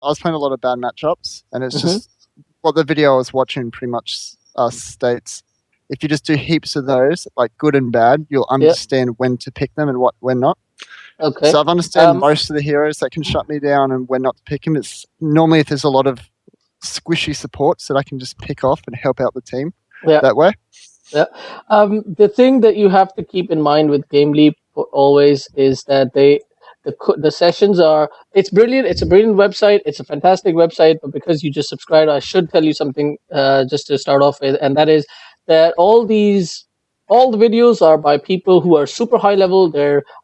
I was playing a lot of bad matchups, and it's just what the video I was watching pretty much states. If you just do heaps of those, like good and bad, you'll understand when to pick them and when not. Okay. So I've understood most of the heroes that can shut me down and when not to pick them. It's normally if there's a lot of squishy supports that I can just pick off and help out the team that way. Yeah. The thing that you have to keep in mind with Game Leap always is that the sessions are, it's brilliant. It's a brilliant website. It's a fantastic website. But because you just subscribed, I should tell you something just to start off with, and that is that all the videos are by people who are super high level.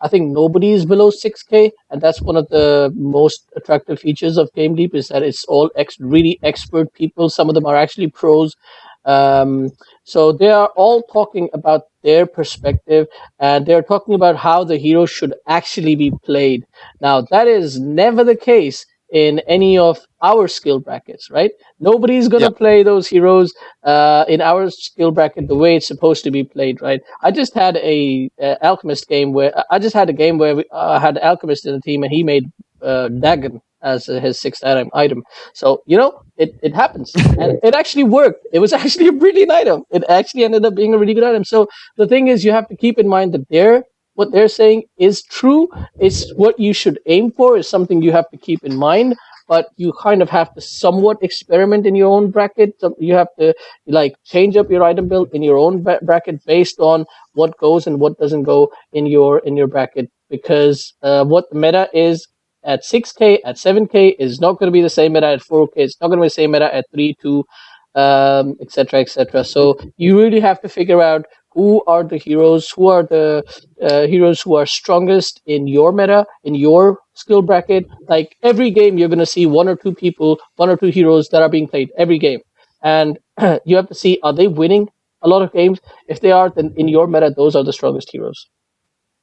I think nobody is below 6K, and that's one of the most attractive features of Game Leap is that it's all really expert people. Some of them are actually pros. So they are all talking about their perspective, and they're talking about how the hero should actually be played. Now, that is never the case in any of our skill brackets, right? Nobody's going to play those heroes in our skill bracket the way it's supposed to be played, right? I just had a alchemist game where I had alchemist in the team, and he made Dagon as his sixth item. So, it happens. And it actually worked. It was actually a brilliant item. It actually ended up being a really good item. So the thing is, you have to keep in mind that what they're saying is true. It's what you should aim for, is something you have to keep in mind. But you kind of have to somewhat experiment in your own bracket. So you have to change up your item build in your own bracket based on what goes and what doesn't go in your bracket. Because what the meta is at 6K, at 7K is not going to be the same meta at 4K. It's not going to be the same meta at 3, 2, etc., etc. So you really have to figure out who are the heroes, who are the heroes who are strongest in your meta, in your skill bracket. Like every game, you're going to see one or two heroes that are being played every game. And you have to see, are they winning a lot of games? If they are, then in your meta, those are the strongest heroes.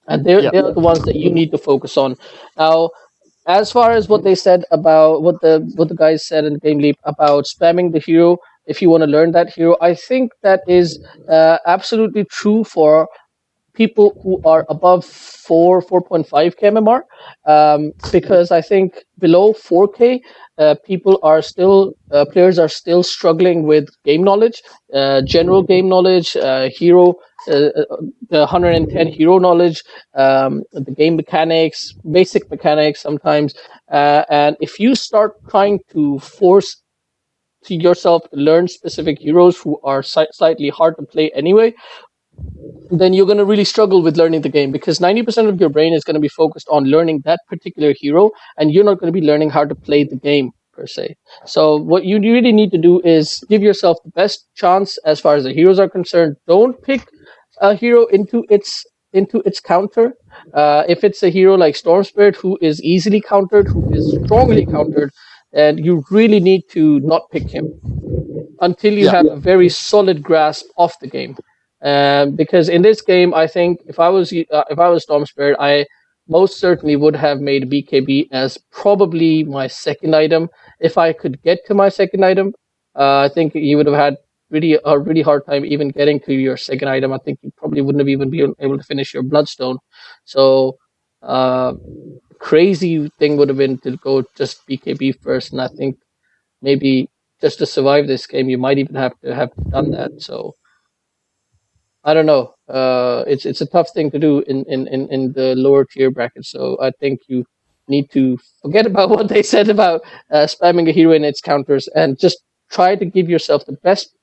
And they're the ones that you need to focus on. Now, as far as what they said about what the guys said in Game Leap about spamming the hero, if you want to learn that hero, I think that is absolutely true for people who are above 4.5k MMR, because I think below 4k, players are still struggling with game knowledge, general game knowledge, hero, the 110 hero knowledge, the game mechanics, basic mechanics sometimes, and if you start trying to force to yourself to learn specific heroes who are slightly hard to play anyway, then you're going to really struggle with learning the game, because 90% of your brain is going to be focused on learning that particular hero, and you're not going to be learning how to play the game per se. So what you really need to do is give yourself the best chance as far as the heroes are concerned. Don't pick a hero into its counter. If it's a hero like Storm Spirit, who is easily countered, who is strongly countered, and you really need to not pick him until you have a very solid grasp of the game. Because in this game, I think if I was Storm Spirit, I most certainly would have made BKB as probably my second item. If I could get to my second item, I think you would have had a really hard time even getting to your second item. I think you probably wouldn't have even been able to finish your Bloodstone. So crazy thing would have been to go just BKB first, and I think maybe just to survive this game, you might even have to have done that. So I don't know. It's a tough thing to do in the lower tier bracket. So I think you need to forget about what they said about spamming a hero in its counters, and just try to give yourself the best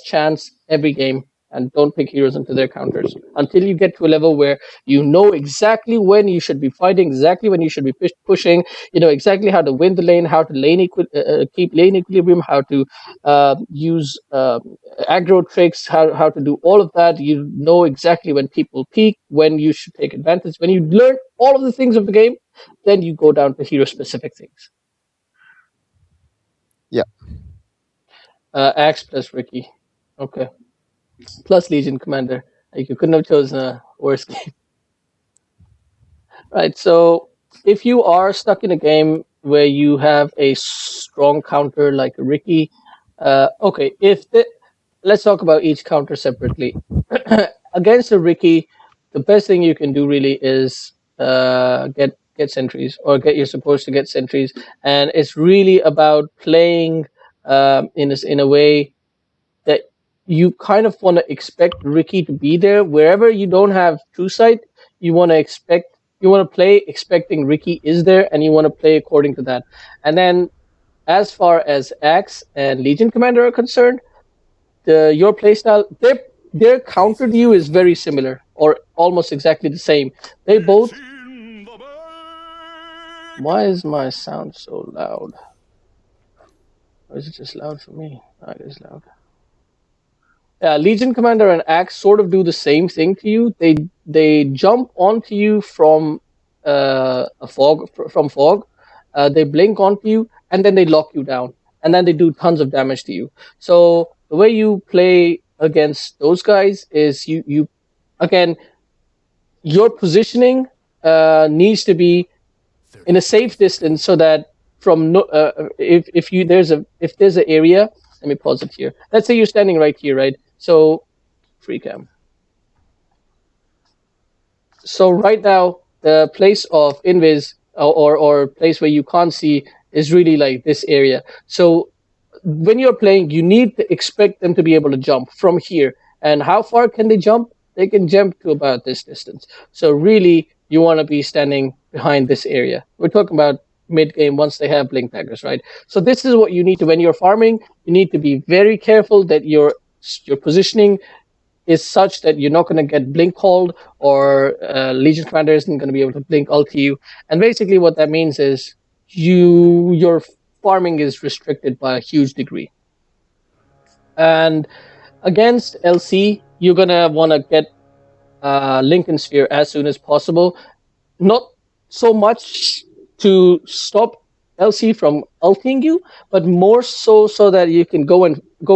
chance every game, and don't pick heroes into their counters until you get to a level where you know exactly when you should be fighting, exactly when you should be pushing, exactly how to win the lane, how to keep lane equilibrium, how to use aggro tricks, how to do all of that. You know exactly when people peak, when you should take advantage. When you learn all of the things of the game, then you go down to hero specific things. Yeah. Axe plus Ricky. Okay. Plus Legion Commander. Like, you couldn't have chosen a worse game. Right, so if you are stuck in a game where you have a strong counter like Ricky, okay, let's talk about each counter separately. Against a Ricky, the best thing you can do really is get get sentries, or you're supposed to get sentries, and it's really about playing in a way that you kind of want to expect Ricky to be there wherever you don't have true sight. You want to play expecting Ricky is there, and you want to play according to that. And then, as far as Axe and Legion Commander are concerned, your playstyle, their counter to you is very similar or almost exactly the same. They both. Why is my sound so loud? Or is it just loud for me? It is loud. Legion Commander and Axe sort of do the same thing to you. They jump onto you from from fog. They blink onto you, and then they lock you down, and then they do tons of damage to you. So the way you play against those guys is you again, your positioning needs to be in a safe distance so that from no, if there's an area. Let me pause it here. Let's say you're standing right here, right? So free cam. So right now the place of invis or place where you can't see is really like this area. So when you're playing, you need to expect them to be able to jump from here. And how far can they jump? They can jump to about this distance. So really, you want to be standing behind this area. We're talking about mid-game once they have blink daggers, right? So this is what you need to, when you're farming, you need to be very careful that your positioning is such that you're not going to get blink called, or Legion Commander isn't going to be able to blink ult to you. And basically what that means is your farming is restricted by a huge degree. And against LC, you're going to want to get Lincoln Sphere as soon as possible. Not so much to stop LC from ulting you, but more so that you can go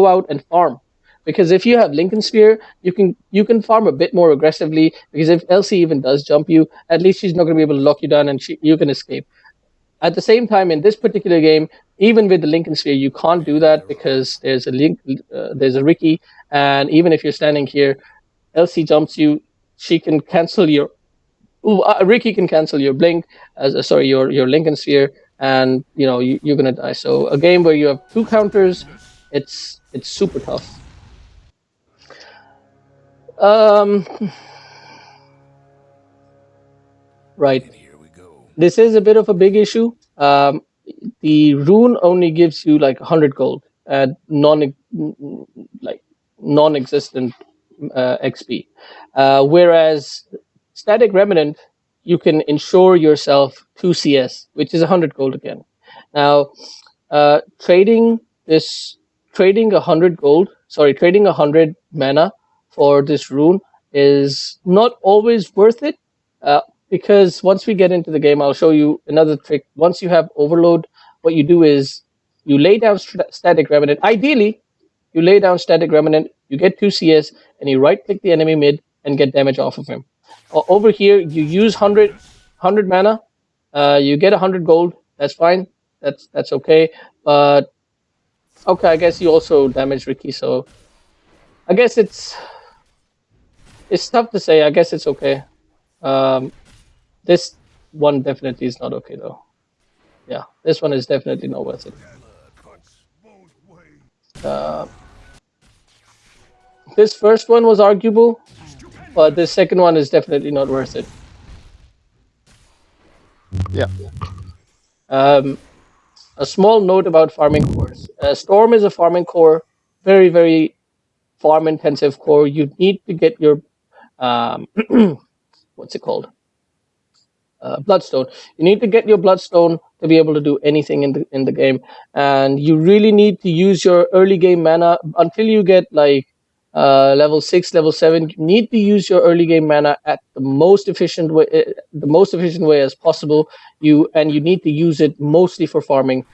out and farm. Because if you have Lincoln Sphere, you can farm a bit more aggressively, because if LC even does jump you, at least she's not going to be able to lock you down and you can escape. At the same time, in this particular game, even with the Lincoln Sphere, you can't do that because there's a Ricky, and even if you're standing here, LC jumps you, she can cancel your Ricky can cancel your blink, your Lincoln Sphere, and you're gonna die. So a game where you have two counters, it's super tough. Right. This is a bit of a big issue. The rune only gives you like 100 gold at non-existent XP, whereas static remnant, you can ensure yourself 2 CS, which is 100 gold again. Now, trading 100 mana for this rune is not always worth it, because once we get into the game, I'll show you another trick. Once you have overload, what you do is you lay down static remnant. Ideally, you lay down static remnant, you get 2 CS, and you right-click the enemy mid and get damage off of him. Over here, you use 100 mana, you get 100 gold. That's fine. That's okay. But okay, I guess you also damage Ricky, so I guess it's tough to say. I guess it's okay. This one definitely is not okay though. Yeah, this one is definitely not worth it. This first one was arguable, but this second one is definitely not worth it. Yeah. A small note about farming cores. Storm is a farming core, very, very farm-intensive core. You need to get your what's it called? Bloodstone. You need to get your bloodstone to be able to do anything in the game, and you really need to use your early game mana until you get like level 6, level 7. You need to use your early game mana at the most efficient way as possible. You need to use it mostly for farming.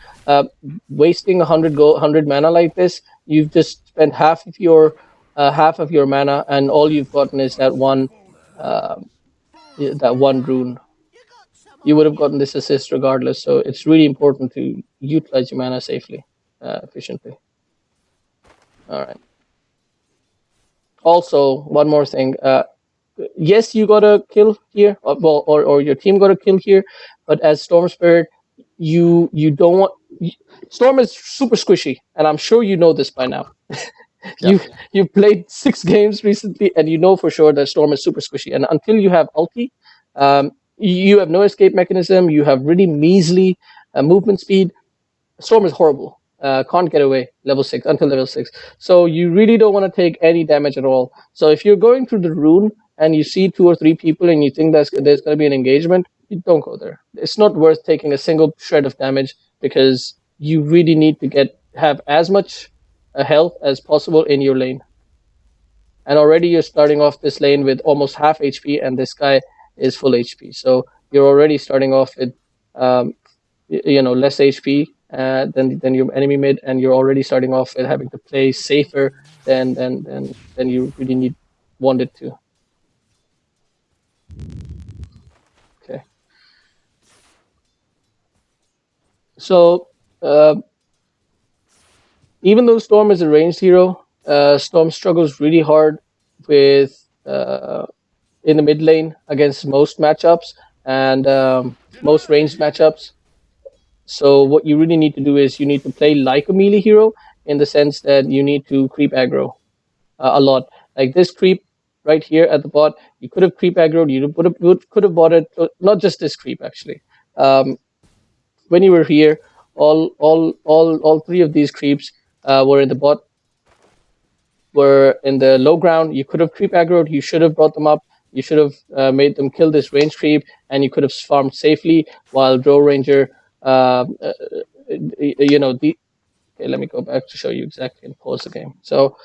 Wasting 100 mana like this, you've just spent half of your mana, and all you've gotten is that one rune. You would have gotten this assist regardless, so it's really important to utilize your mana safely, efficiently. All right. Also, one more thing. yes, you got a kill here, or your team got a kill here, but as Storm Spirit, you don't want. Storm is super squishy, and I'm sure you know this by now. Yep. you you played 6 games recently, and you know for sure that Storm is super squishy. And until you have ulti, you have no escape mechanism. You have really measly movement speed. Storm is horrible. Can't get away level 6 until level 6. So you really don't want to take any damage at all. So if you're going through the rune and you see 2 or 3 people and you think there's going to be an engagement, you don't go there. It's not worth taking a single shred of damage because you really need to have as much health as possible in your lane. And already you're starting off this lane with almost half HP, and this guy is full HP. So you're already starting off with less HP than your enemy mid, and you're already starting off with having to play safer than you really wanted to. Okay. So even though Storm is a ranged hero, Storm struggles really hard with in the mid lane against most matchups and most ranged matchups. So what you really need to do is you need to play like a melee hero in the sense that you need to creep aggro a lot. Like this creep right here at the bot, you could have creep aggroed, you could have bought it. Not just this creep actually. When you were here, all 3 of these creeps were in the bot, were in the low ground. You could have creep aggroed, you should have brought them up. You should have made them kill this range creep, and you could have farmed safely while Drow Ranger. Okay, let me go back to show you exactly and pause the game. So,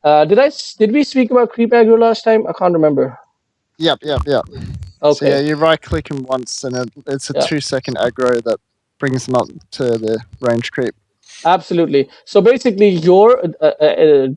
did we speak about creep aggro last time? I can't remember. Yep. Okay. So yeah, you right click him once, and it's a 2-second aggro that brings him up to the range creep. Absolutely. So basically, your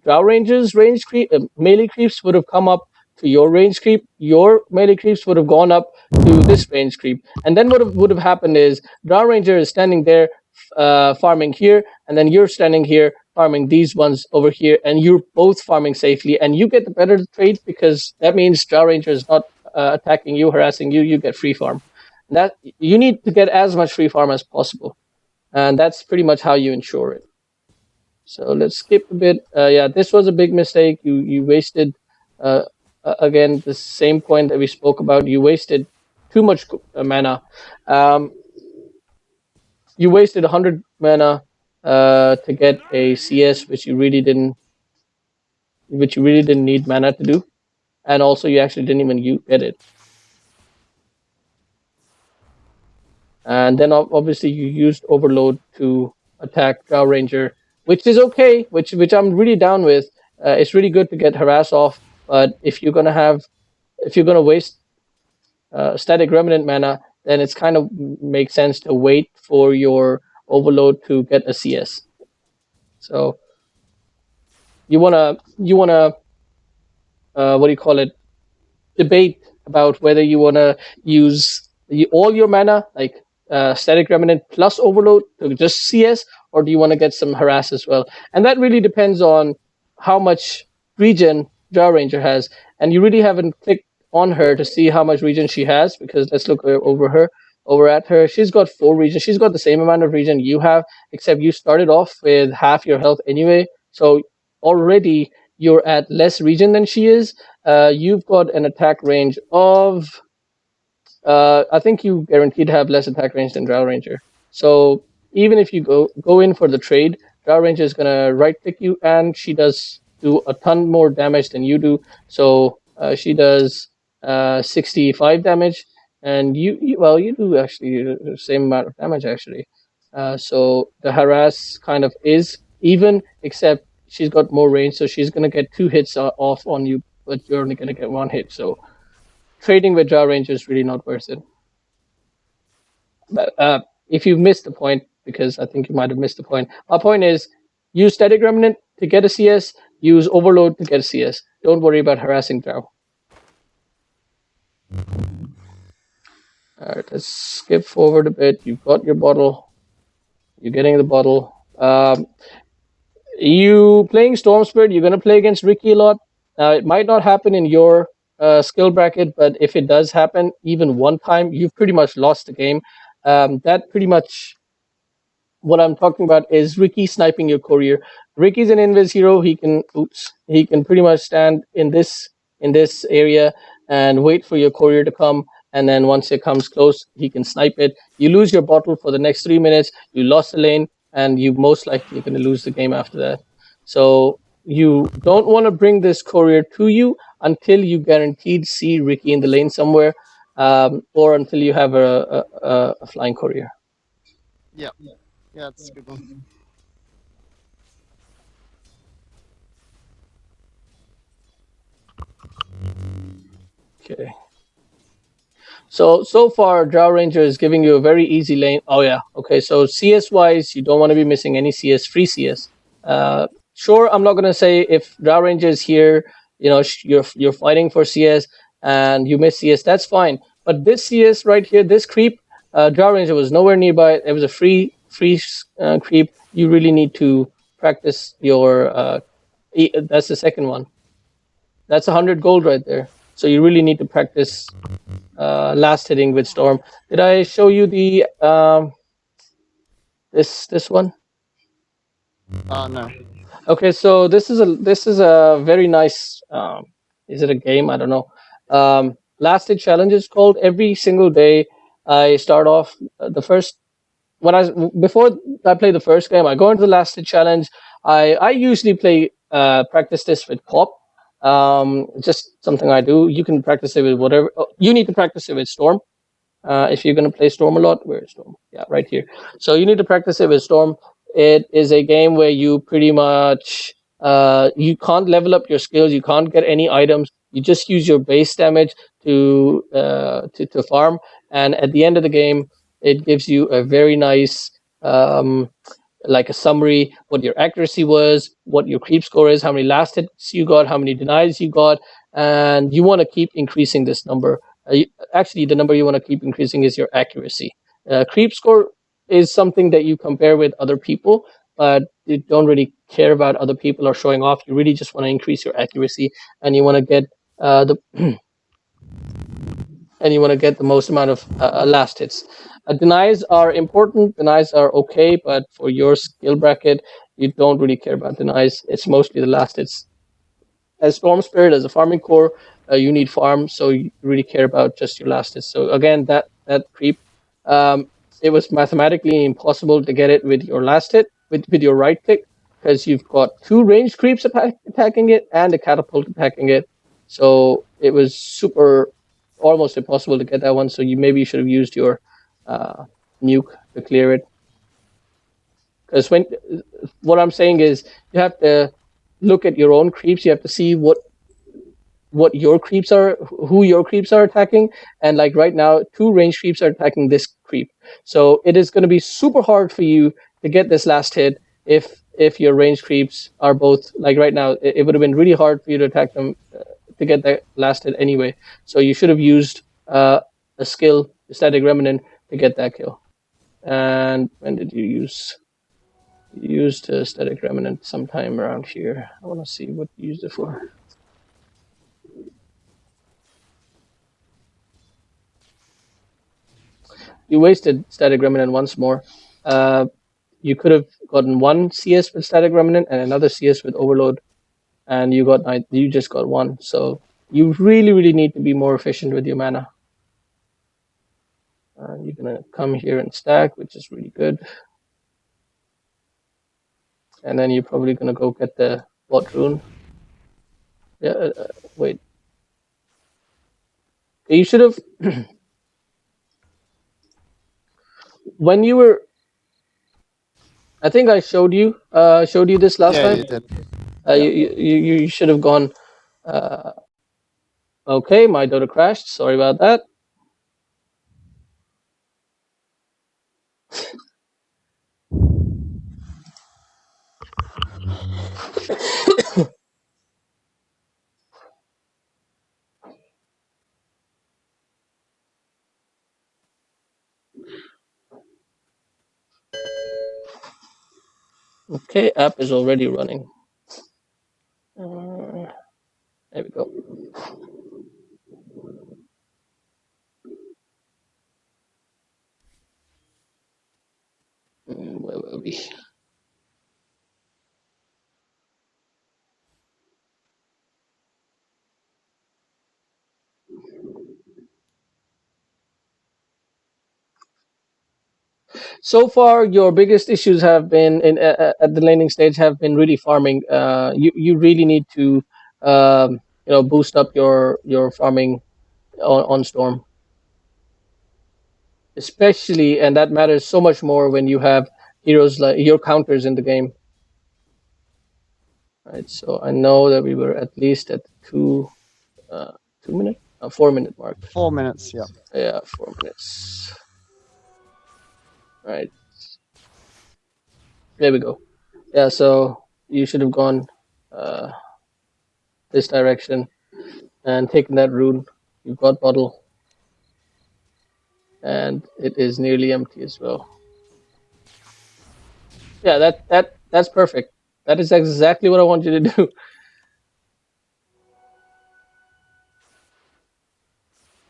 Drow Ranger's range creep, melee creeps would have come up to your range creep. Your melee creeps would have gone up to this range creep, and then what would have happened is Drow Ranger is standing there farming here, and then you're standing here farming these ones over here, and you're both farming safely, and you get the better trade because that means Drow Ranger is not attacking you, harassing you. You get free farm. And that you need to get as much free farm as possible. And that's pretty much how you ensure it. So let's skip a bit. Yeah, this was a big mistake. You wasted, again, the same point that we spoke about. You wasted too much mana. You wasted 100 mana to get a CS, which you really didn't need mana to do, and also you actually didn't even get it. And then obviously you used Overload to attack Drow Ranger, which is okay, which I'm really down with. It's really good to get harass off, but if you're gonna waste static remnant mana, then it's kind of makes sense to wait for your Overload to get a CS. So you wanna what do you call it? Debate about whether you wanna use all your mana, like static remnant plus overload to just CS, or do you want to get some harass as well? And that really depends on how much regen Drow Ranger has. And you really haven't clicked on her to see how much regen she has, because let's look over at her. She's got 4 regen. She's got the same amount of regen you have, except you started off with half your health anyway. So already you're at less regen than she is. You've got an attack range of I think you guaranteed to have less attack range than Drow Ranger. So even if you go in for the trade, Drow Ranger is gonna right click you, and she does do a ton more damage than you do. So she does 65 damage, and you do actually the same amount of damage actually. So the harass kind of is even, except she's got more range, so she's gonna get 2 hits off on you, but you're only gonna get 1 hit. So trading with Drow Ranger is really not worth it. But if you missed the point, because I think you might have missed the point, my point is use Static Remnant to get a CS, use Overload to get a CS. Don't worry about harassing Drow. Alright, let's skip forward a bit. You've got your bottle. You're getting the bottle. You playing Storm Spirit, you're going to play against Ricky a lot. Now, it might not happen in your skill bracket, but if it does happen even one time, you've pretty much lost the game. That pretty much what I'm talking about is Ricky sniping your courier. Ricky's an invis hero. He can pretty much stand in this area and wait for your courier to come. And then once it comes close, he can snipe it. You lose your bottle for the next 3 minutes. You lost the lane, and you most likely going to lose the game after that. So you don't want to bring this courier to you until you guaranteed see Ricky in the lane somewhere, or until you have a flying courier. Yeah, yeah, it's a good one. Okay. So far, Drow Ranger is giving you a very easy lane. Oh yeah, okay. So CS wise, you don't want to be missing any CS, free CS. Sure, I'm not gonna say if Drow Ranger is here, you know, you're fighting for CS and you miss CS, that's fine. But this CS right here, this creep, Drow Ranger was nowhere nearby. It was a free creep. You really need to practice your. That's the second one. That's 100 gold right there. So you really need to practice last hitting with Storm. Did I show you the this one? No. Okay, so this is a very nice. Is it a game? I don't know. Last hit challenge is called. Every single day, I start off the first when I before I play the first game. I go into the last hit challenge. I usually play practice this with Pop. Just something I do. You can practice it with whatever. You need to practice it with Storm. If you're going to play Storm a lot, where is Storm? Yeah, right here. So you need to practice it with Storm. It is a game where you pretty much you can't level up your skills. You can't get any items. You just use your base damage to farm. And at the end of the game, it gives you a very nice like a summary, what your accuracy was, what your creep score is, how many last hits you got, how many denies you got, and you want to keep increasing this number. Actually, the number you want to keep increasing is your accuracy. Creep score is something that you compare with other people, but you don't really care about other people or showing off. You really just want to increase your accuracy, and you want to get the and you want to get the most amount of last hits. Denies are important. Denies are okay, but for your skill bracket, you don't really care about denies. It's mostly the last hits. As Storm Spirit, as a farming core, you need farm, so you really care about just your last hits. So again, that creep, it was mathematically impossible to get it with your last hit, with your right click, because you've got two ranged creeps attacking it and a catapult attacking it. So it was super almost impossible to get that one. So you should have used your nuke to clear it. Because what I'm saying is you have to look at your own creeps. You have to see what your creeps are, who your creeps are attacking, and like right now, two range creeps are attacking this creep. So it is going to be super hard for you to get this last hit if your range creeps are both like right now. It would have been really hard for you to attack them to get that last hit anyway. So you should have used a skill, static remnant, to get that kill. And when did you use? You used static remnant sometime around here. I want to see what you used it for. You wasted static remnant once more. You could have gotten one CS with static remnant and another CS with overload, and you just got one. So you really need to be more efficient with your mana. You're gonna come here and stack, which is really good. And then you're probably gonna go get the bot rune. Yeah, wait. You should have when you were. I think I showed you this last time. You did. You should have gone. Okay, my Dota crashed. Sorry about that. Okay, app is already running. There we go. Where were we? So far, your biggest issues have been at the laning stage have been really farming. You really need to boost up your farming on Storm, especially, and that matters so much more when you have heroes like your counters in the game. Right. So I know that we were at least at 2 minute, 4 minute mark. 4 minutes. Yeah. Yeah, 4 minutes. Right. There we go. Yeah. So you should have gone this direction and taken that rune. You've got bottle, and it is nearly empty as well. Yeah, that's perfect. That is exactly what I want you to do.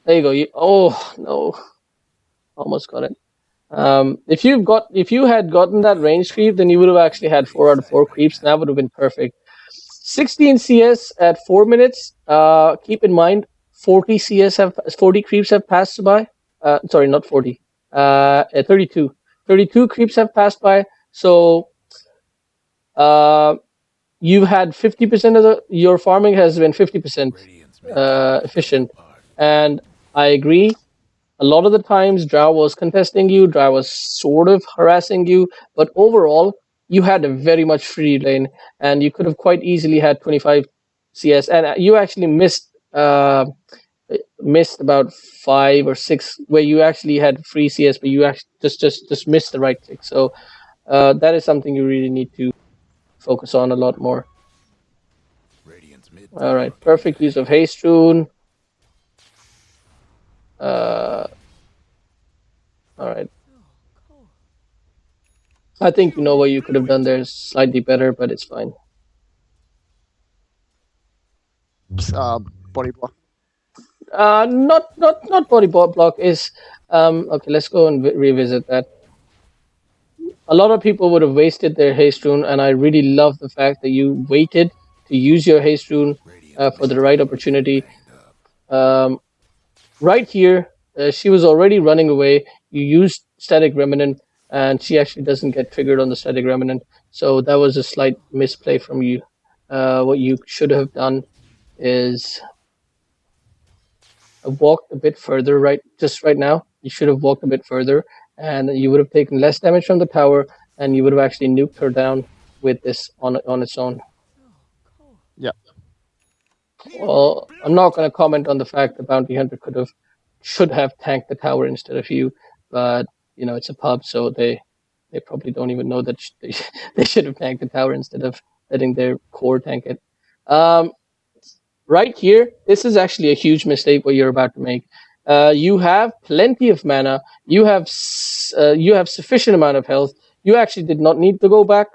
There you go. Oh no, almost got it. If you had gotten that range creep, then you would have actually had 4 out of 4 creeps, and that would have been perfect. 16 CS at 4 minutes. Keep in mind, 40 creeps have passed by. Sorry, not 40. 32. 32 creeps have passed by. So you've had 50% of your farming has been 50% efficient, and I agree. A lot of the times, Drow was contesting you, Drow was sort of harassing you, but overall, you had a very much free lane, and you could have quite easily had 25 CS, and you actually missed about 5 or 6 where you actually had free CS, but you actually just missed the right click. So that is something you really need to focus on a lot more. All right, perfect use of haste rune. All right. I think you know what you could have done there slightly better, but it's fine. Body block. Not body block is okay. Let's go and revisit that. A lot of people would have wasted their haste rune, and I really love the fact that you waited to use your haste rune for the right opportunity. Right here, she was already running away. You used static remnant, and she actually doesn't get triggered on the static remnant. So that was a slight misplay from you. What you should have done is walked a bit further. Right now, you should have walked a bit further, and you would have taken less damage from the tower, and you would have actually nuked her down with this on its own. Yeah. Well, I'm not going to comment on the fact the bounty hunter should have tanked the tower instead of you, but it's a pub, so they probably don't even know that they should have tanked the tower instead of letting their core tank it. Right here, this is actually a huge mistake what you're about to make. You have plenty of mana. You have sufficient amount of health. You actually did not need to go back.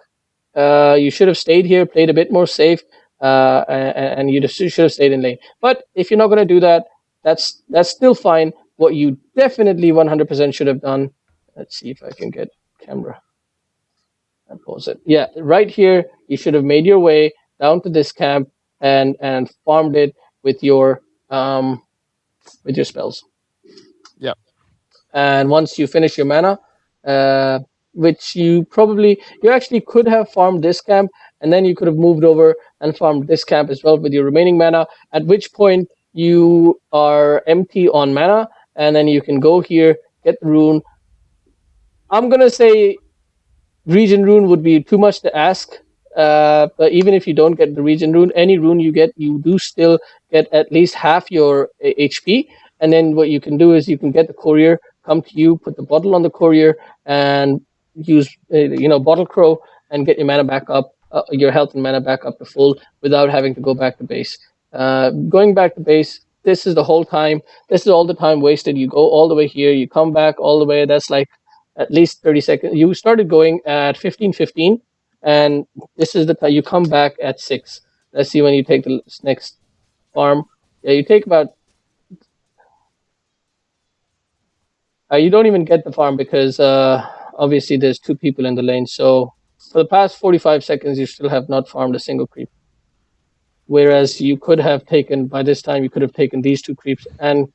You should have stayed here, played a bit more safe, and you should have stayed in lane. But if you're not going to do that, that's still fine. What you definitely 100% should have done. Let's see if I can get camera and pause it. Yeah, right here, you should have made your way down to this camp and farmed it with your spells. Yep. And once you finish your mana, which you actually could have farmed this camp, and then you could have moved over and farmed this camp as well with your remaining mana, at which point you are empty on mana, and then you can go here, get the rune. I'm going to say region rune would be too much to ask, but even if you don't get the region rune, any rune you get, you do still get at least half your HP, and then what you can do is you can get the courier, come to you, put the bottle on the courier, and use bottle crow and get your mana back up, your health and mana back up to full without having to go back to base. Going back to base, this is all the time wasted. You go all the way here, you come back all the way, that's like at least 30 seconds. You started going at 15:15, and this is the time you come back at 6. Let's see when you take the next farm. Yeah, you take about you don't even get the farm because obviously there's two people in the lane. So for the past 45 seconds, you still have not farmed a single creep. Whereas you could have taken, by this time, you could have taken these two creeps and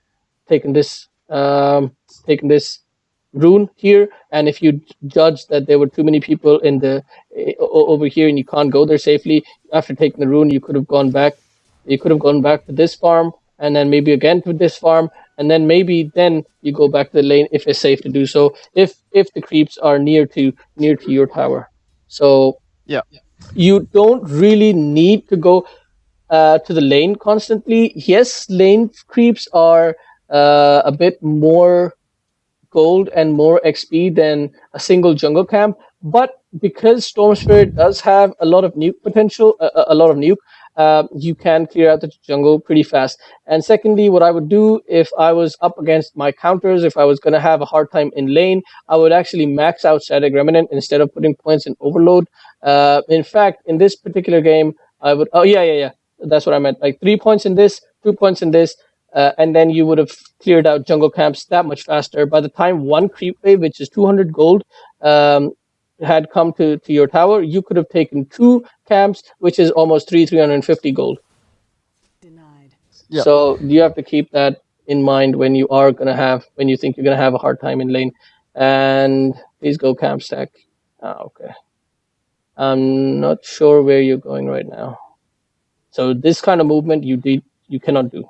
taken this rune here. And if you judge that there were too many people in the over here and you can't go there safely after taking the rune, you could have gone back. You could have gone back to this farm and then maybe again to this farm, and then maybe then you go back to the lane if it's safe to do so. If the creeps are near to your tower, so Yeah. you don't really need to go to the lane constantly. Yes, lane creeps are a bit more gold and more XP than a single jungle camp. But because Storm Spirit does have a lot of nuke potential, a lot of nuke, you can clear out the jungle pretty fast. And secondly, what I would do if I was up against my counters, if I was going to have a hard time in lane, I would actually max out Static Remnant instead of putting points in Overload. In fact, in this particular game, I would. Oh yeah. That's what I meant. Like 3 points in this, 2 points in this, and then you would have cleared out jungle camps that much faster. By the time one creep wave, which is 200 gold, had come to your tower, you could have taken two camps, which is almost 350 gold. Denied. Yep. So you have to keep that in mind when you think you're gonna have a hard time in lane. And please go camp stack. Okay. I'm not sure where you're going right now. So this kind of movement you cannot do.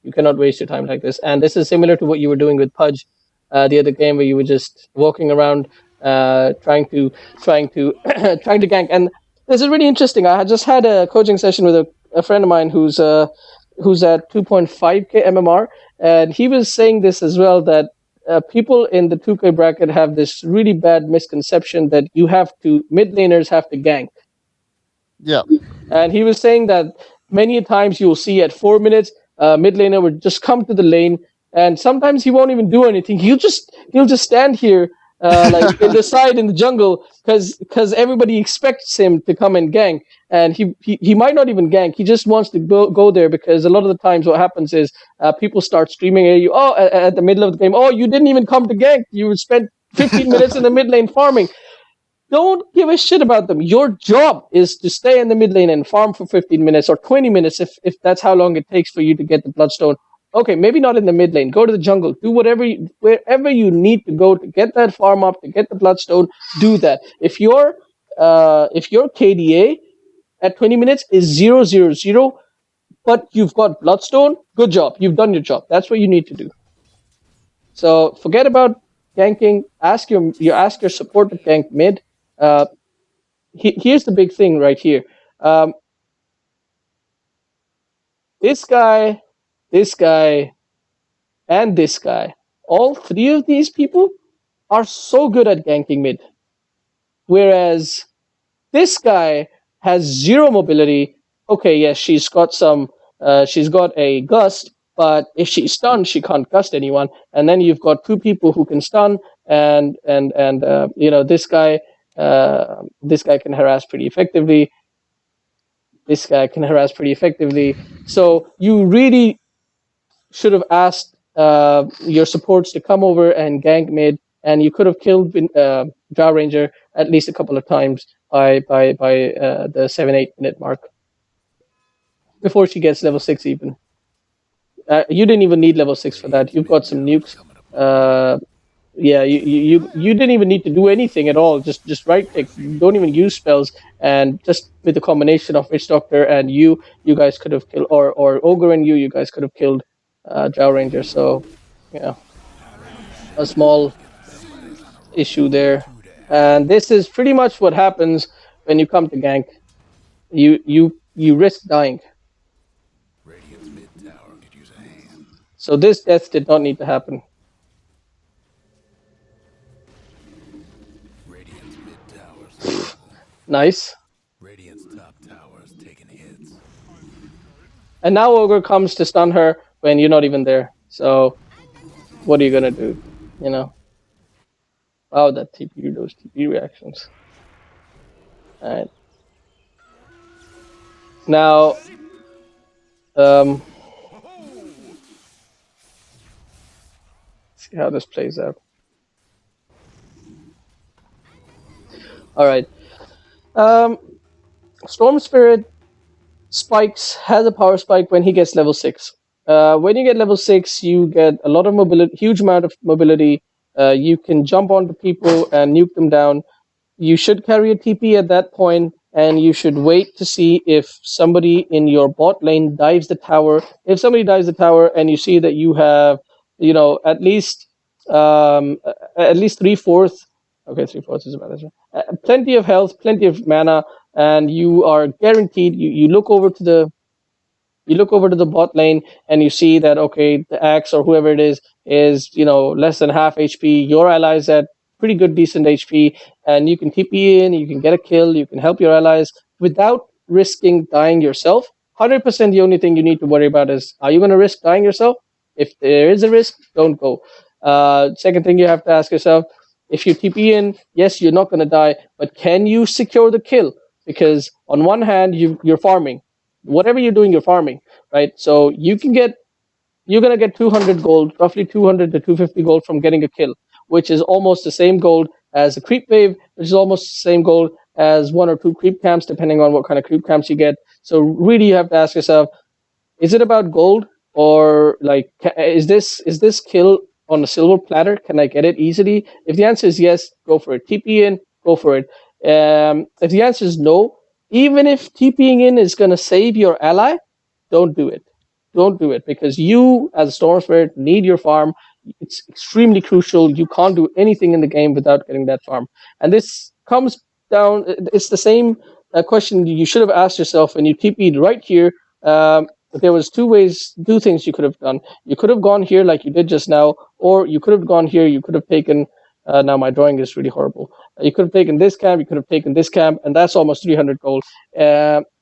You cannot waste your time like this. And this is similar to what you were doing with Pudge, the other game where you were just walking around, trying to trying to gank. And this is really interesting. I just had a coaching session with a friend of mine who's at 2.5k MMR, and he was saying this as well, that people in the 2k bracket have this really bad misconception that mid laners have to gank. Yeah. And he was saying that many times you'll see at 4 minutes, mid laner would just come to the lane, and sometimes he won't even do anything. He'll just stand here, like in the side in the jungle, because everybody expects him to come and gank, and he might not even gank. He just wants to go there, because a lot of the times what happens is people start screaming at you. Oh, at the middle of the game. Oh, you didn't even come to gank. You spent 15 minutes in the mid lane farming. Don't give a shit about them. Your job is to stay in the mid lane and farm for 15 minutes or 20 minutes if that's how long it takes for you to get the bloodstone. Okay, maybe not in the mid lane. Go to the jungle. Do wherever you need to go to get that farm up, to get the bloodstone. Do that. If your KDA at 20 minutes is 000, but you've got bloodstone, good job. You've done your job. That's what you need to do. So forget about ganking. Ask your support to gank mid. Here's the big thing right here. This guy, and this guy, all three of these people are so good at ganking mid. Whereas this guy has zero mobility. Okay, yes, she's got a gust, but if she's stunned, she can't gust anyone. And then you've got two people who can stun, and this guy can harass pretty effectively. This guy can harass pretty effectively. So you really should have asked your supports to come over and gank mid, and you could have killed Drow Ranger at least a couple of times by the 7-8 minute mark before she gets level 6 even. You didn't even need level 6 for that. You've got some nukes. Yeah, you didn't even need to do anything at all. Just right click. Don't even use spells, and just with the combination of Witch Doctor and you guys could have killed, or Ogre and you guys could have killed Drow Ranger. So, yeah, a small issue there. And this is pretty much what happens when you come to gank. You risk dying. So this death did not need to happen. Nice. And now Ogre comes to stun her when you're not even there. So what are you gonna do? You know? Wow, that TP, those TP reactions. Alright. Now, see how this plays out. All right. Storm Spirit spikes has a power spike when he gets level 6. When you get level 6, you get a lot of mobility, huge amount of mobility. You can jump onto people and nuke them down. You should carry a TP at that point, and you should wait to see if somebody in your bot lane dives the tower. If somebody dives the tower and you see that you have, at least 3/4. Okay, 3/4 is about this. Plenty of health, plenty of mana, and you are guaranteed. You look over to the bot lane and you see that, okay, the axe or whoever it is less than half HP. Your allies at pretty good decent HP, and you can TP in, you can get a kill, you can help your allies without risking dying yourself. 100%. The only thing you need to worry about is, are you going to risk dying yourself? If there is a risk, don't go. Second thing you have to ask yourself, if you TP in, yes, you're not going to die, but can you secure the kill? Because on one hand, you're farming. Whatever you're doing, you're farming, right? So you're gonna get 200 gold, roughly 200 to 250 gold from getting a kill, which is almost the same gold as a creep wave, which is almost the same gold as 1 or 2 creep camps, depending on what kind of creep camps you get. So really, you have to ask yourself, is it about gold, or like, is this kill on a silver platter? Can I get it easily? If the answer is yes, go for it. TP in, go for it. If the answer is no, even if TPing in is going to save your ally, don't do it. Don't do it, because you, as a Storm Spirit, need your farm. It's extremely crucial. You can't do anything in the game without getting that farm. And this comes down, it's the same question you should have asked yourself when you TP'd right here. There was two things you could have done. You could have gone here like you did just now, or you could have gone here. You could have taken. Now my drawing is really horrible. You could have taken this camp. You could have taken this camp, and that's almost 300 gold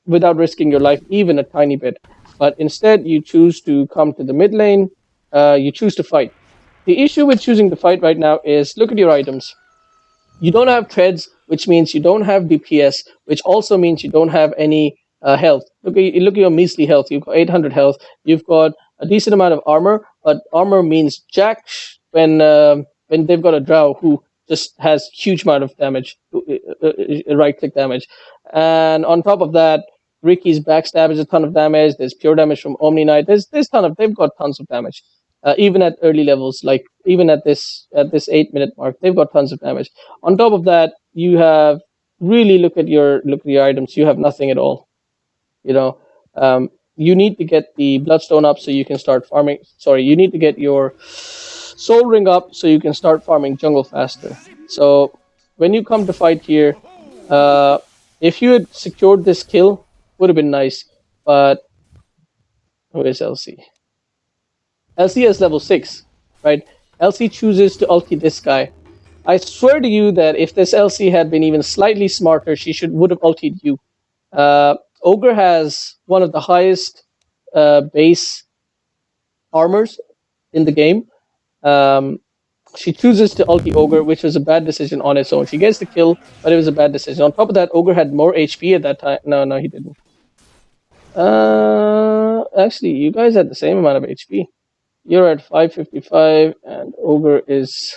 without risking your life even a tiny bit. But instead, you choose to come to the mid lane. You choose to fight. The issue with choosing to fight right now is, look at your items. You don't have treads, which means you don't have DPS, which also means you don't have any health. Look at your measly health. You've got 800 health. You've got a decent amount of armor, but armor means jack when they've got a drow who just has huge amount of damage, right click damage. And on top of that, Ricky's backstab is a ton of damage. There's pure damage from Omni Knight. They've got tons of damage. Even at early levels, like even at this 8-minute mark, they've got tons of damage. On top of that, you have really look at your items. You have nothing at all. You need to get the Bloodstone up so you can start farming. Sorry, you need to get your Soul Ring up so you can start farming jungle faster. So when you come to fight here, if you had secured this kill, would have been nice. But where's LC? LC is level 6, right? LC chooses to ulti this guy. I swear to you that if this LC had been even slightly smarter, she would have ultied you. Ogre has one of the highest base armors in the game. She chooses to ulti Ogre, which was a bad decision on its own. She gets the kill, but it was a bad decision. On top of that, Ogre had more HP at that time. No, he didn't. Actually, you guys had the same amount of HP. You're at 555, and Ogre is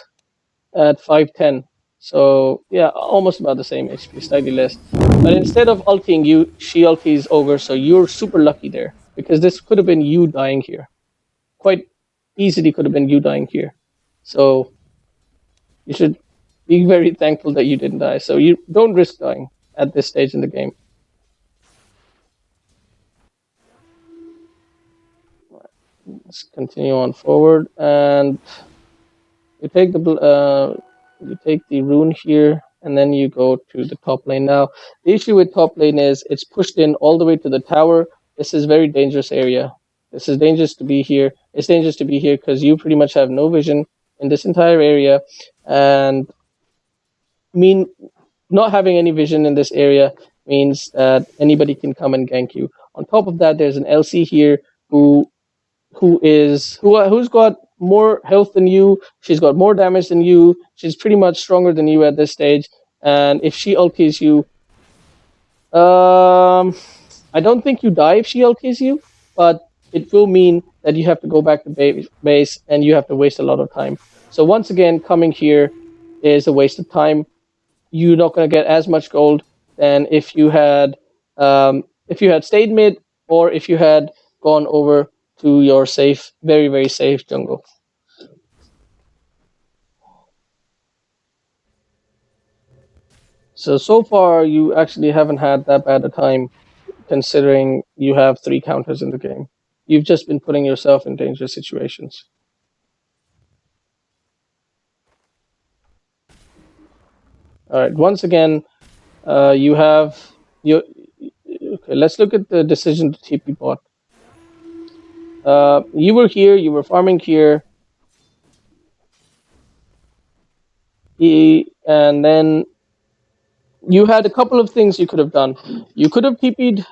at 510. So, yeah, almost about the same HP, slightly less. But instead of ulting you, she ultis Ogre, so you're super lucky there. Because this could have been you dying here. Quite easily could have been you dying here. So, you should be very thankful that you didn't die. So, you don't risk dying at this stage in the game. Let's continue on forward, and you take the rune here, and then you go to the top lane. Now, the issue with top lane is it's pushed in all the way to the tower. This is a very dangerous area. This is dangerous to be here. It's dangerous to be here because you pretty much have no vision in this entire area, and not having any vision in this area means that anybody can come and gank you. On top of that, there's an LC here who's got more health than you. She's got more damage than you. She's pretty much stronger than you at this stage. And if she ultis you, I don't think you die if she ultis you, but it will mean that you have to go back to base and you have to waste a lot of time. So once again, coming here is a waste of time. you're not going to get as much gold than if you had stayed mid, or if you had gone over to your safe, very very safe jungle. So far you actually haven't had that bad a time, considering you have 3 counters in the game. You've just been putting yourself in dangerous situations. All right. Once again, you have you. Okay, let's look at the decision to TP bot. You were here. You were farming here. And then you had a couple of things you could have done. You could have TP'd.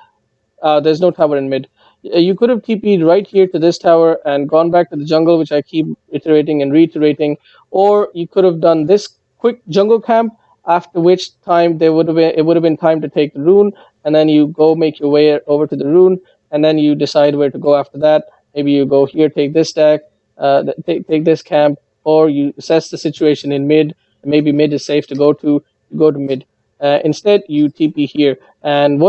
There's no tower in mid. You could have TP'd right here to this tower and gone back to the jungle, which I keep iterating and reiterating. Or you could have done this quick jungle camp, after which time it would have been time to take the rune, and then you go make your way over to the rune, and then you decide where to go after that. Maybe you go here, take this stack, take this camp, or you assess the situation in mid. Maybe mid is safe to go to. You go to mid. Instead, you TP here. And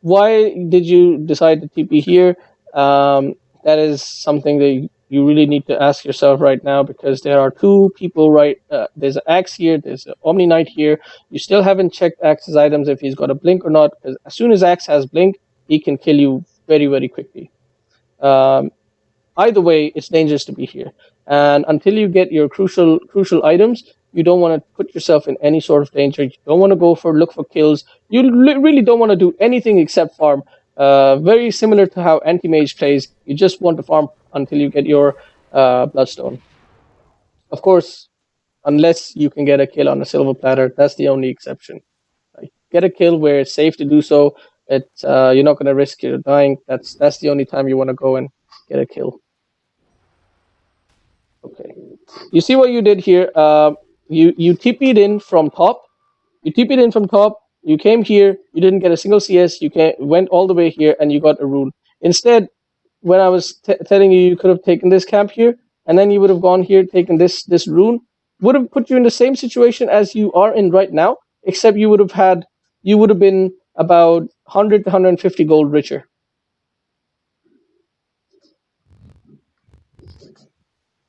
why did you decide to TP here? That is something that you really need to ask yourself right now, because there are 2 people there's an Axe here, there's an Omni Knight here. You still haven't checked Axe's items if he's got a blink or not, because as soon as Axe has blink, he can kill you very, very quickly. Either way, it's dangerous to be here. And until you get your crucial items, you don't want to put yourself in any sort of danger. You don't want to look for kills. You really don't want to do anything except farm. Very similar to how anti-mage plays. You just want to farm until you get your bloodstone. Of course, unless you can get a kill on a silver platter, that's the only exception. Get a kill where it's safe to do so. You're not going to risk your dying. That's the only time you want to go and get a kill. Okay. You see what you did here? You TP'd in from top. You TP'd in from top. You came here. You didn't get a single CS. You went all the way here and you got a rune. Instead, when I was telling you could have taken this camp here, and then you would have gone here, taken this rune, would have put you in the same situation as you are in right now, except you would have been about 100 to 150 gold richer.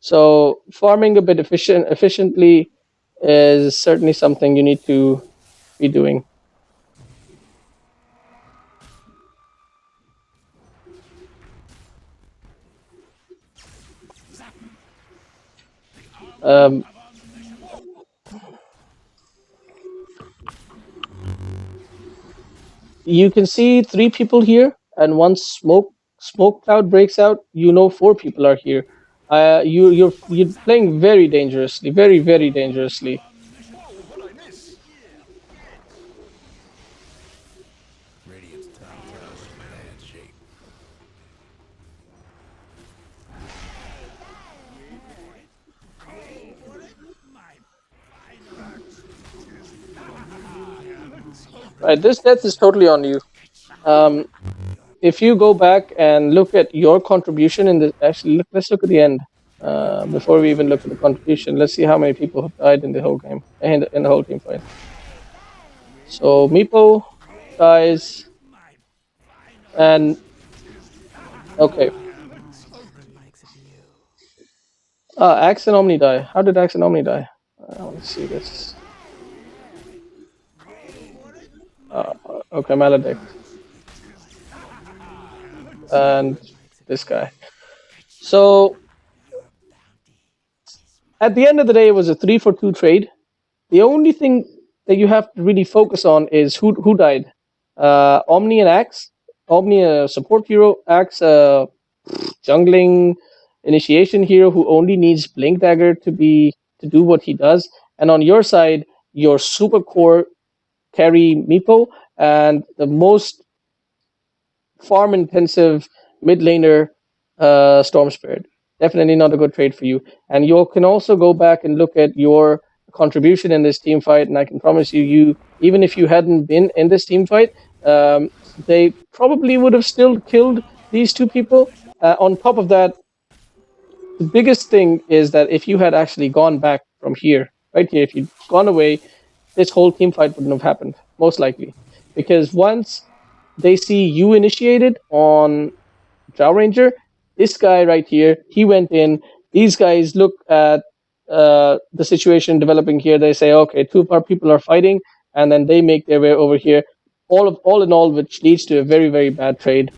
So farming a bit efficiently is certainly something you need to be doing. You can see 3 people here, and once smoke cloud breaks out, 4 people are here. You're playing very dangerously, very very dangerously. Right, this death is totally on you. If you go back and look at your contribution in this, actually, let's look at the end before we even look at the contribution. Let's see how many people have died in the whole game, in the whole team fight. So Meepo dies, and okay. Axe and Omni die. How did Axe and Omni die? Let's see this. Okay, Maledict. And this guy. So at the end of the day, it was a 3-for-2 trade. The only thing that you have to really focus on is who died. Omni and Axe. Omni, a support hero. Axe, a jungling initiation hero who only needs Blink Dagger to do what he does. And on your side, your super core carry Meepo, and the most farm intensive mid laner Storm Spirit. Definitely not a good trade for you. And you can also go back and look at your contribution in this team fight, and I can promise you, even if you hadn't been in this team fight, they probably would have still killed these 2 people. On top of that, the biggest thing is that if you had actually gone back from here, right here, if you'd gone away, this whole team fight wouldn't have happened, most likely. Because once they see you initiated on Drow Ranger, this guy right here, he went in. These guys look at the situation developing here. They say, okay, two of our people are fighting, and then they make their way over here. All in all, which leads to a very very bad trade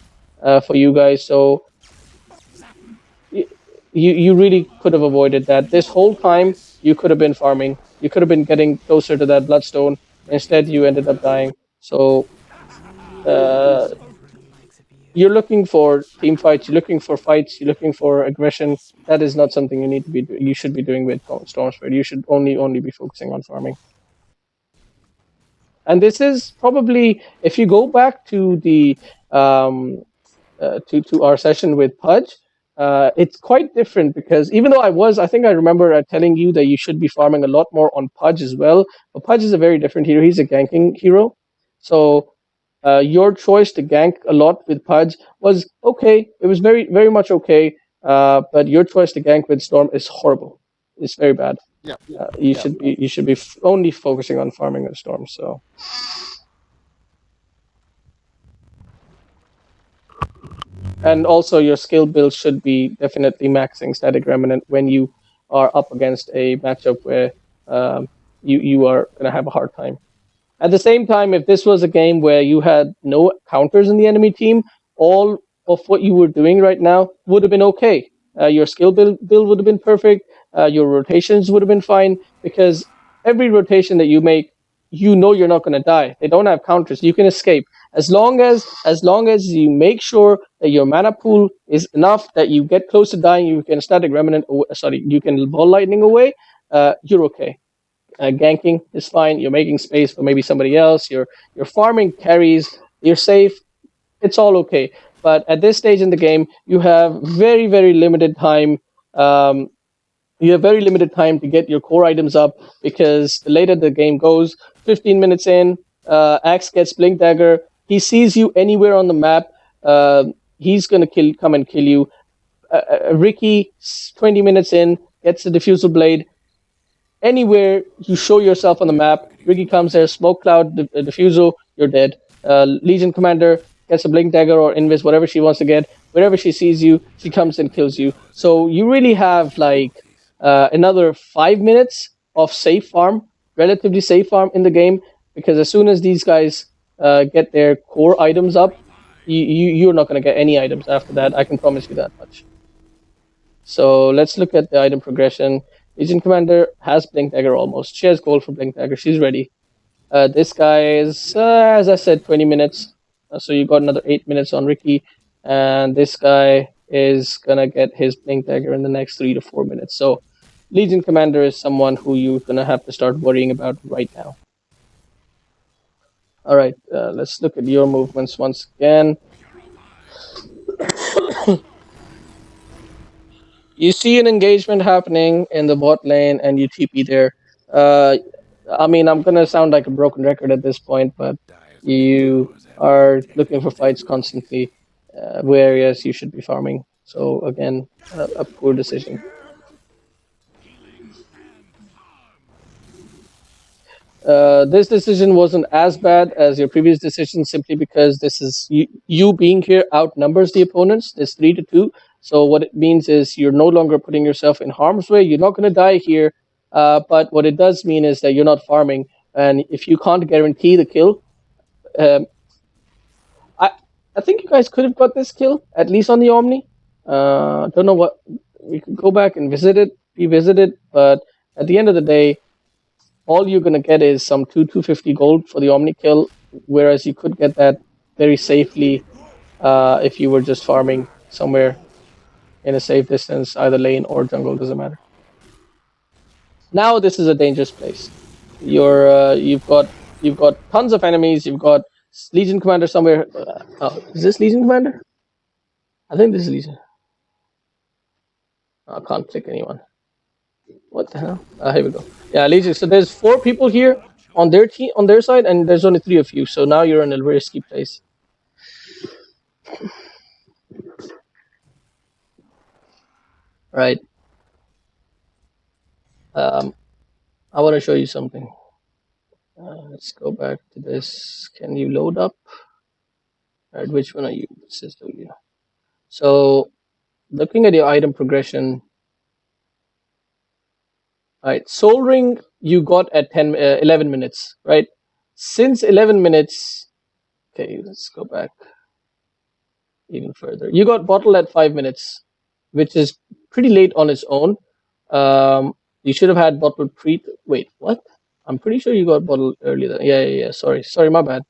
for you guys. So you really could have avoided that. This whole time, you could have been farming. You could have been getting closer to that bloodstone. Instead, you ended up dying. So uh, you're looking for team fights. You're looking for fights. You're looking for aggression. That is not something you need to be. You should be doing with Stormspread. You should only be focusing on farming. And this is probably, if you go back to the to our session with Pudge, it's quite different because even though I think I remember telling you that you should be farming a lot more on Pudge as well. But Pudge is a very different hero. He's a ganking hero, so your choice to gank a lot with Pudge was okay. It was very very much okay. But your choice to gank with Storm is horrible. It's very bad. Yeah. You should be only focusing on farming with Storm. So. And also, your skill build should be definitely maxing static remnant when you are up against a matchup where you are going to have a hard time. At the same time, if this was a game where you had no counters in the enemy team, all of what you were doing right now would have been okay. Your skill build would have been perfect. Your rotations would have been fine because every rotation that you make, you know you're not going to die. They don't have counters. You can escape as long as you make sure that your mana pool is enough that you get close to dying. You can static remnant. You can ball lightning away. You're okay. Ganking is fine. You're making space for maybe somebody else. You're farming carries. You're safe. It's all okay. But at this stage in the game, you have very very limited time. Um, you have very limited time to get your core items up because the later the game goes, 15 minutes in, Axe gets Blink Dagger. He sees you anywhere on the map. He's gonna come and kill you. Ricky, 20 minutes in, gets the Diffusal Blade. Anywhere you show yourself on the map, Ricky comes there, smoke cloud, diffusal, you're dead. Legion commander gets a blink dagger or invis, whatever she wants to get. Wherever she sees you, she comes and kills you. So you really have like another 5 minutes of safe farm, relatively safe farm in the game, because as soon as these guys get their core items up, you're not going to get any items after that. I can promise you that much. So let's look at the item progression. Legion Commander has Blink Dagger almost. She has gold for Blink Dagger. She's ready. This guy is, as I said, 20 minutes. So you got another 8 minutes on Ricky. And this guy is going to get his Blink Dagger in the next 3 to 4 minutes. So Legion Commander is someone who you're going to have to start worrying about right now. All right, let's look at your movements once again. You see an engagement happening in the bot lane and you TP there. I mean, I'm gonna sound like a broken record at this point, but you are looking for fights constantly, whereas you should be farming. So again, a poor decision. This decision wasn't as bad as your previous decision simply because this is you being here outnumbers the opponents. It's 3-2. So what it means is you're no longer putting yourself in harm's way. You're not going to die here. But what it does mean is that you're not farming. And if you can't guarantee the kill, um, I I think you guys could have got this kill, at least on the Omni. Don't know what. We could go back and revisit it. But at the end of the day, all you're going to get is some 250 gold for the Omni kill, whereas you could get that very safely if you were just farming somewhere in a safe distance, either lane or jungle, doesn't matter. Now this is a dangerous place. You've got tons of enemies. You've got Legion Commander somewhere. Is this Legion Commander? I think this is Legion. I can't click anyone. What the hell? Here we go. Yeah, Legion. So there's 4 people here on their team, on their side, and there's only 3 of you. So now you're in a risky place. Right. I want to show you something. Let's go back to this. Can you load up? All right, which one are you? This is you. So, looking at your item progression, all right, Soul Ring you got at 11 minutes, right? Since 11 minutes, okay, let's go back even further. You got Bottle at 5 minutes, which is pretty late on its own. You should have had Bottle pre. Wait, what? I'm pretty sure you got Bottle earlier. Yeah. Sorry, my bad.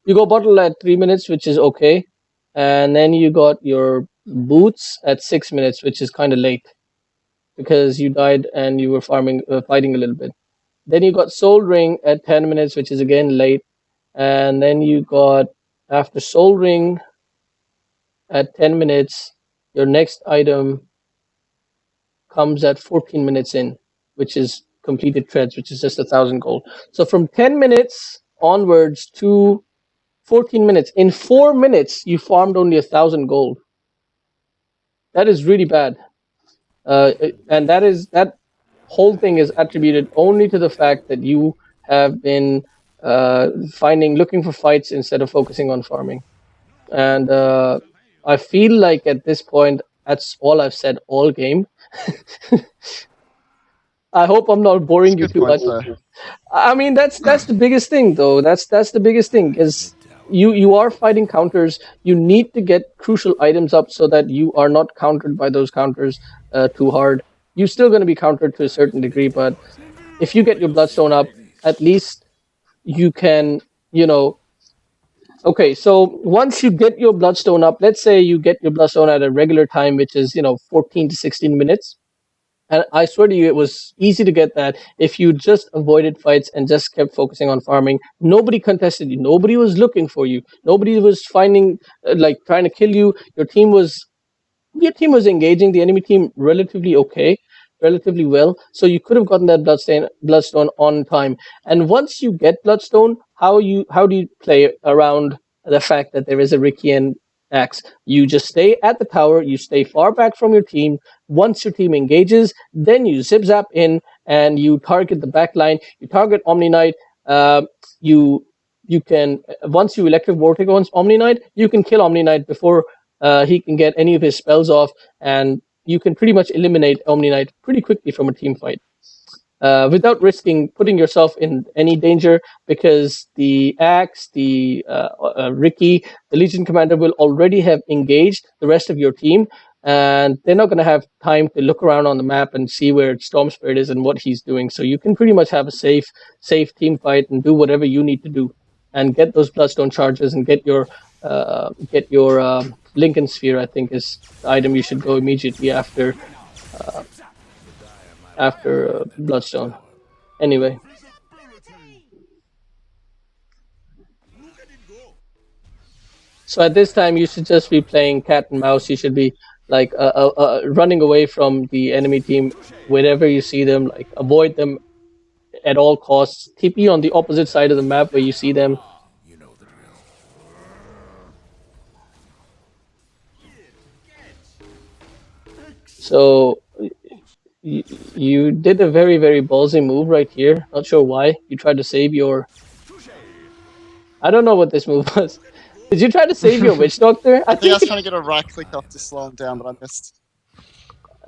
You got Bottle at 3 minutes, which is okay, and then you got your Boots at 6 minutes, which is kind of late because you died and you were fighting a little bit. Then you got Soul Ring at 10 minutes, which is again late, and then you got after Soul Ring at 10 minutes, your next item comes at 14 minutes in, which is completed treads, which is just 1,000 gold. So from 10 minutes onwards to 14 minutes, in 4 minutes, you farmed only 1,000 gold. That is really bad. And that whole thing is attributed only to the fact that you have been looking for fights instead of focusing on farming. And I feel like at this point, that's all I've said all game. I hope I'm not boring you too much. I mean, that's the biggest thing, though. That's the biggest thing because you are fighting counters. You need to get crucial items up so that you are not countered by those counters too hard. You're still going to be countered to a certain degree, but if you get your Bloodstone up, at least you can, Okay, so once you get your Bloodstone up, let's say you get your Bloodstone at a regular time, which is 14 to 16 minutes. And I swear to you, it was easy to get that if you just avoided fights and just kept focusing on farming. Nobody contested you. Nobody was looking for you. Nobody was trying to kill you. Your team was engaging the enemy team relatively well. So you could have gotten that bloodstone on time. And once you get bloodstone, how do you play around the fact that there is a Rickian axe? You just stay at the tower. You stay far back from your team. Once your team engages, then you zip zap in and you target the back line. You target Omni Knight. You can once you electric vortex on Omni Knight, you can kill Omni Knight before he can get any of his spells off, and you can pretty much eliminate Omni Knight pretty quickly from a team fight. Without risking putting yourself in any danger, because the Axe, the Ricky, the Legion Commander will already have engaged the rest of your team, and they're not going to have time to look around on the map and see where Storm Spirit is and what he's doing. So you can pretty much have a safe team fight and do whatever you need to do, and get those Bloodstone charges and get your Lincoln Sphere. I think is the item you should go immediately after Bloodstone. Anyway. So at this time, you should just be playing cat and mouse. You should be running away from the enemy team wherever you see them. Like avoid them at all costs. TP on the opposite side of the map where you see them. So you did a very, very ballsy move right here. Not sure why. You tried to save your... I don't know what this move was. Did you try to save your Witch Doctor? I think I was trying to get a right click off to slow him down, but I missed.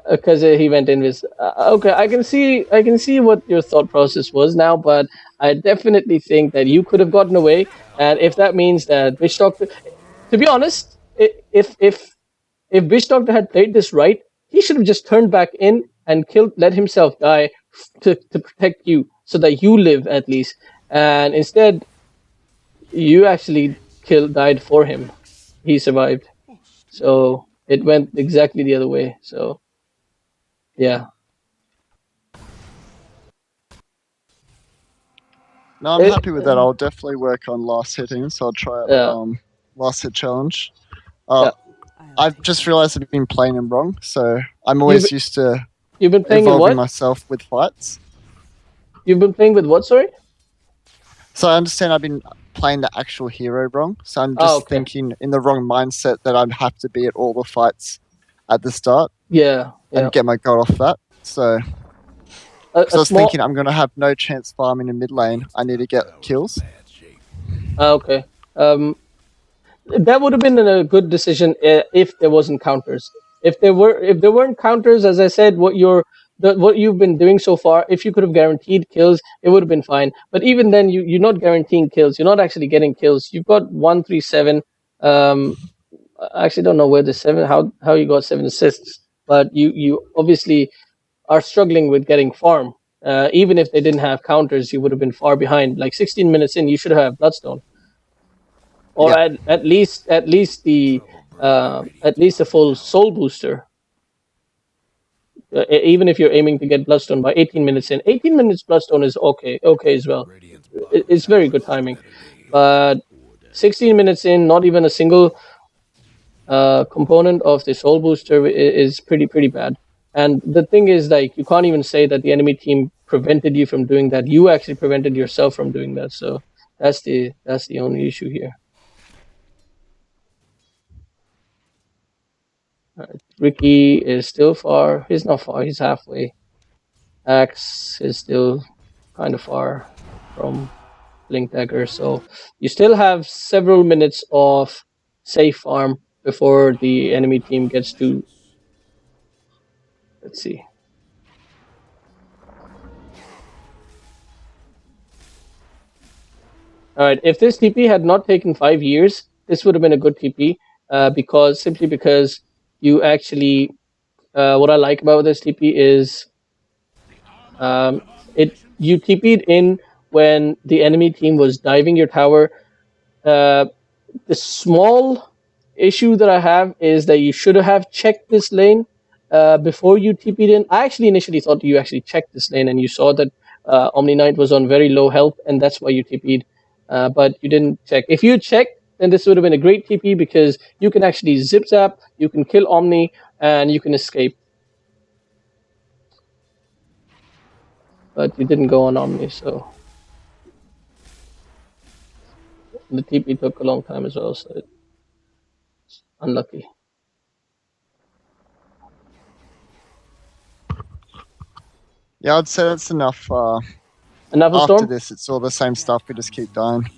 Because he went in with... okay, I can see what your thought process was now, but I definitely think that you could have gotten away. And if that means that Witch Doctor... To be honest, if Witch Doctor had played this right, he should have just turned back in and let himself die to protect you, so that you live at least. And instead, you actually died for him. He survived. So it went exactly the other way. So, yeah. No, I'm happy with that. I'll definitely work on last hitting, so I'll try out last hit challenge. I've just realized I've been playing him wrong, so I'm always used to You've been playing evolving myself with fights. You've been playing with what, sorry? So I understand I've been playing the actual hero wrong, so I'm just thinking in the wrong mindset that I'd have to be at all the fights at the start. Yeah. And get my goal off that. So Because I was thinking I'm going to have no chance farming in mid lane. I need to get kills. Okay. That would have been a good decision if there wasn't counters. If there weren't counters, as I said, what you've been doing so far, if you could have guaranteed kills, it would have been fine. But even then, you're not guaranteeing kills. You're not actually getting kills. You've got 137. I actually don't know where the 7 how you got 7 assists, but you obviously are struggling with getting farm. Even if they didn't have counters, you would have been far behind. Like 16 minutes in, you should have Bloodstone, or at least the full soul booster. Even if you're aiming to get Bloodstone by 18 minutes in, 18 minutes Bloodstone is okay as well. It's very good timing, but 16 minutes in, not even a single component of the soul booster is pretty bad. And the thing is, like, you can't even say that the enemy team prevented you from doing that. You actually prevented yourself from doing that. So that's the only issue here. Ricky is still far. He's not far. He's halfway. Axe is still kind of far from Blink Dagger. So you still have several minutes of safe farm before the enemy team gets to. Let's see. All right. If this TP had not taken 5 years, this would have been a good TP. Because you actually, what I like about this TP is, you TP'd in when the enemy team was diving your tower. The small issue that I have is that you should have checked this lane before you TP'd in. I actually initially thought you actually checked this lane and you saw that Omni Knight was on very low health and that's why you TP'd, but you didn't check. If you checked, then this would have been a great TP because you can actually zip zap, you can kill Omni, and you can escape. But you didn't go on Omni, so the TP took a long time as well, so it's unlucky. Yeah, I'd say that's enough. Enough of After Storm? this, it's all the same stuff. We just keep dying.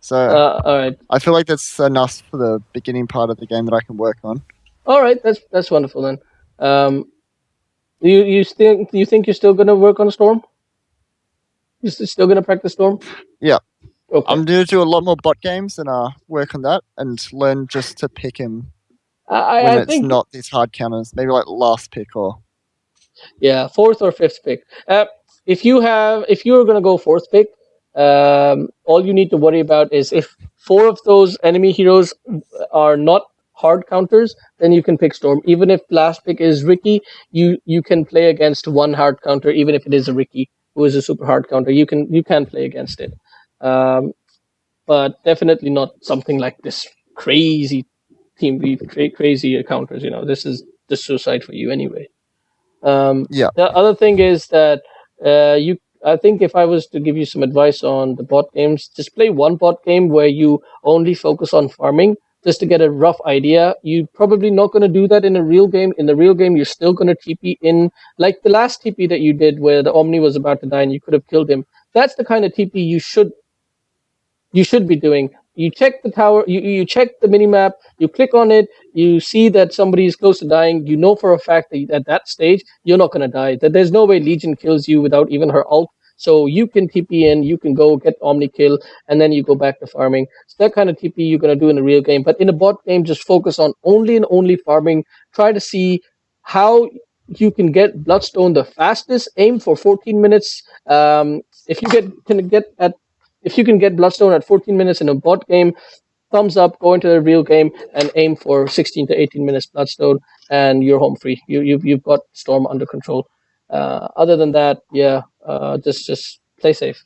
So all right. I feel like that's enough for the beginning part of the game that I can work on. All right, that's wonderful then. You think you're still gonna work on Storm? You're still gonna practice Storm? Yeah. Okay. I'm going to do a lot more bot games and work on that and learn just to pick him when it's not these hard counters. Maybe like last pick or. Yeah, 4th or 5th pick. If you're gonna go 4th pick, all you need to worry about is if 4 of those enemy heroes are not hard counters, then you can pick Storm. Even if last pick is Ricky, you can play against one hard counter, even if it is a Ricky who is a super hard counter. You can play against it, but definitely not something like this crazy team beat, crazy counters. This is the suicide for you anyway. The other thing is that I think if I was to give you some advice on the bot games, just play one bot game where you only focus on farming, just to get a rough idea. You're probably not going to do that in a real game. In the real game, you're still going to TP in, like the last TP that you did where the Omni was about to die and you could have killed him. That's the kind of TP you should be doing. You check the tower, you check the minimap, you click on it, you see that somebody is close to dying, you know for a fact that at that stage, you're not going to die. That there's no way Legion kills you without even her ult. So you can TP in, you can go get Omni kill, and then you go back to farming. So that kind of TP you're going to do in a real game. But in a bot game, just focus on only farming. Try to see how you can get Bloodstone the fastest. Aim for 14 minutes. If you can get Bloodstone at 14 minutes in a bot game, thumbs up, go into the real game and aim for 16 to 18 minutes Bloodstone, and you're home free. You've got Storm under control. Other than that, just play safe.